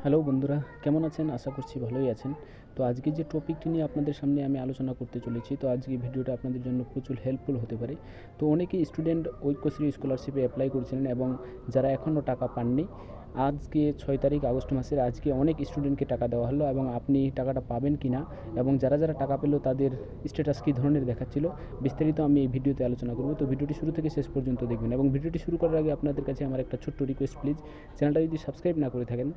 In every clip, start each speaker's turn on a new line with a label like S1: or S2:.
S1: Hello বন্ধুরা, কেমন আছেন? আশা করছি ভালোই আছেন। তো আজকে যে টপিকটি নিয়ে আপনাদের সামনে আমি আলোচনা করতে চলেছি, তো আজকে ভিডিওটা আপনাদের জন্য প্রচুর হেল্পফুল হতে পারে। তো অনেকেই স্টুডেন্ট ঐক্যশ্রী স্কলারশিপে অ্যাপ্লাই করেছিলেন এবং যারা এখনও টাকা পাননি, আজকে 6 তারিখ আগস্ট মাসের আজকে অনেক স্টুডেন্টকে টাকা দেওয়া হলো এবং আপনি টাকাটা পাবেন কি না এবং যারা যারা টাকা পেলো তাদের স্ট্যাটাস কী ধরনের দেখাচ্ছিল বিস্তারিত আমি এই ভিডিওতে আলোচনা করব। তো ভিডিওটি শুরু থেকে শেষ পর্যন্ত দেখবেন এবং ভিডিওটি শুরু করার আগে আপনাদের কাছে আমার একটা ছোট্ট রিকোয়েস্ট, প্লিজ চ্যানেলটা যদি সাবস্ক্রাইব না করে থাকেন,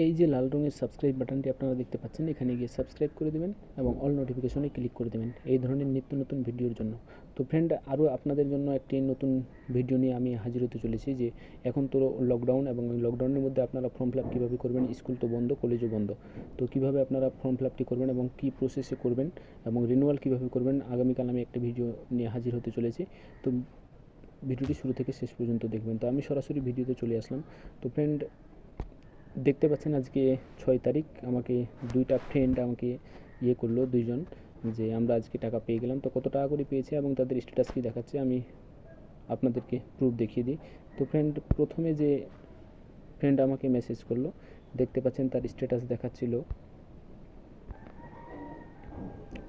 S1: এই যে লাল রঙের সাবস্ক্রাইব বাটনটি আপনারা দেখতে পাচ্ছেন, এখানে গিয়ে সাবস্ক্রাইব করে দেবেন এবং অল নোটিফিকেশনে ক্লিক করে দেবেন এই ধরনের নিত্য নতুন ভিডিওর জন্য। তো ফ্রেন্ড, আরও আপনাদের জন্য একটি নতুন ভিডিও নিয়ে আমি হাজির হতে চলেছি। যে এখন তো লকডাউন এবং এই লকডাউনের মধ্যে আপনারা ফর্ম ফিল আপ কীভাবে করবেন, স্কুল তো বন্ধ, কলেজও বন্ধ, তো কীভাবে আপনারা ফর্ম ফিল আপটি করবেন এবং কী প্রসেসে করবেন এবং রিনিউয়াল কীভাবে করবেন, আগামীকাল আমি একটা ভিডিও নিয়ে হাজির হতে চলেছি। তো ভিডিওটি শুরু থেকে শেষ পর্যন্ত দেখবেন। তো আমি সরাসরি ভিডিওতে চলে আসলাম। তো ফ্রেন্ড, দেখতে পাচ্ছেন আজকে 6 তারিখ, আমাকে দুইটা ফ্রেন্ড আমাকে করলো, দুইজন, যে আমরা আজকে টাকা পেয়ে গেলাম। তো কত টাকা করে পেয়েছে এবং তাদের স্ট্যাটাস কী দেখাচ্ছে আমি আপনাদেরকে প্রুফ দেখিয়ে দিই। তো ফ্রেন্ড, প্রথমে যে ফ্রেন্ড আমাকে মেসেজ করলো, দেখতে পাচ্ছেন তার স্ট্যাটাস দেখাচ্ছিল,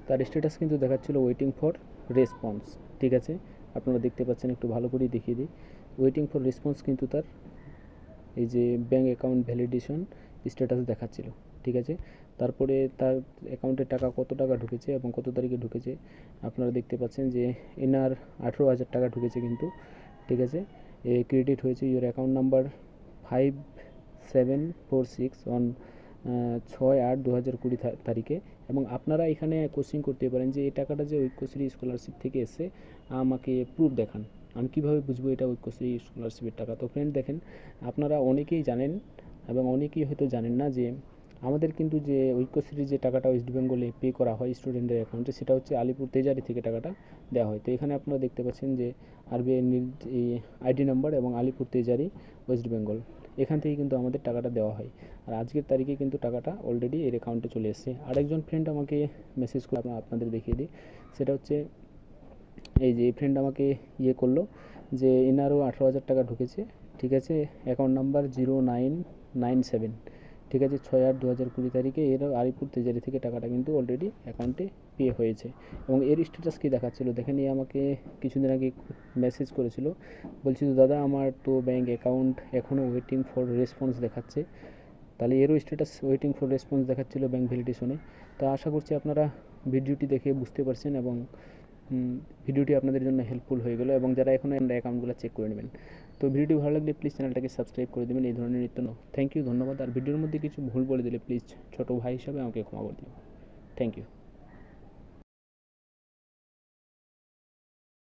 S1: তার স্ট্যাটাস কিন্তু দেখাচ্ছিল ওয়েটিং ফর রেসপন্স। ঠিক আছে, আপনারা দেখতে পাচ্ছেন, একটু ভালো করেই দেখিয়ে দিই। ওয়েটিং ফর রেসপন্স কিন্তু তার এই যে ব্যাঙ্ক অ্যাকাউন্ট ভ্যালিডেশন স্ট্যাটাস দেখাচ্ছিল। ঠিক আছে, তারপরে তার অ্যাকাউন্টে টাকা কত টাকা ঢুকেছে এবং কত তারিখে ঢুকেছে আপনারা দেখতে পাচ্ছেন যে এনার 18,000 টাকা ঢুকেছে কিন্তু। ঠিক আছে, ক্রেডিট হয়েছে ইউর অ্যাকাউন্ট নাম্বার 5746 অন 6/8/2020 তারিখে। এবং আপনারা এখানে কোশ্চিন করতে পারেন যে এই টাকাটা যে ঐক্যশ্রী স্কলারশিপ থেকে এসে আমাকে প্রুফ দেখান, আমি কীভাবে বুঝবো এটা ঐক্যশ্রী স্কলারশিপের টাকা। তো ফ্রেন্ড দেখেন, আপনারা অনেকেই জানেন এবং অনেকেই হয়তো জানেন না যে আমাদের কিন্তু যে ঐক্যশ্রীর যে টাকাটা ওয়েস্ট বেঙ্গলে পে করা হয় স্টুডেন্টের অ্যাকাউন্টে, সেটা হচ্ছে আলিপুর তেজারি থেকে টাকাটা দেওয়া হয়। তো এখানে আপনারা দেখতে পাচ্ছেন যে আরবিআই আইডি নাম্বার এবং আলিপুর তেজারি ওয়েস্ট বেঙ্গল, এখান থেকে কিন্তু আমাদের টাকাটা দেওয়া হয়। আর আজকের তারিখে কিন্তু টাকাটা অলরেডি এর অ্যাকাউন্টে চলে এসেছে। আরেকজন ফ্রেন্ড আমাকে মেসেজ করে আপনাদের দেখিয়ে দিই, সেটা হচ্ছে এই যে ফ্রেন্ড আমাকে করলো যে এনারও 18,000 টাকা ঢুকেছে। ঠিক আছে, অ্যাকাউন্ট নাম্বার 0997। ঠিক আছে, 6/8/2020 তারিখে এর আলিপুর তেজারি থেকে টাকাটা কিন্তু অলরেডি অ্যাকাউন্টে পে হয়েছে। এবং এর স্ট্যাটাস কী দেখাচ্ছিলো দেখেন, আমাকে কিছুদিন আগে মেসেজ করেছিল, বলছিল দাদা আমার তো ব্যাঙ্ক অ্যাকাউন্ট এখনও ওয়েটিং ফর রেসপন্স দেখাচ্ছে। তাহলে এরও স্ট্যাটাস ওয়েটিং ফর রেসপন্স দেখাচ্ছিলো ব্যাঙ্ক ভ্যালিডেশনে। তো আশা করছি আপনারা ভিডিওটি দেখে বুঝতে পারছেন এবং ভিডিওটি আপনাদের জন্য হেল্পফুল হয়ে গেল এবং যারা এখনও অ্যাকাউন্টগুলো চেক করে নেবেন। তো ভিডিওটি ভালো লাগলে প্লিজ চ্যানেলটাকে সাবস্ক্রাইব করে দেবেন এই ধরনের নিত্য। থ্যাংক ইউ, ধন্যবাদ। আর ভিডিওর মধ্যে কিছু ভুল বলে দিলে প্লিজ ছোটো ভাই হিসাবে আমাকে ক্ষমা করে দিও। Thank you.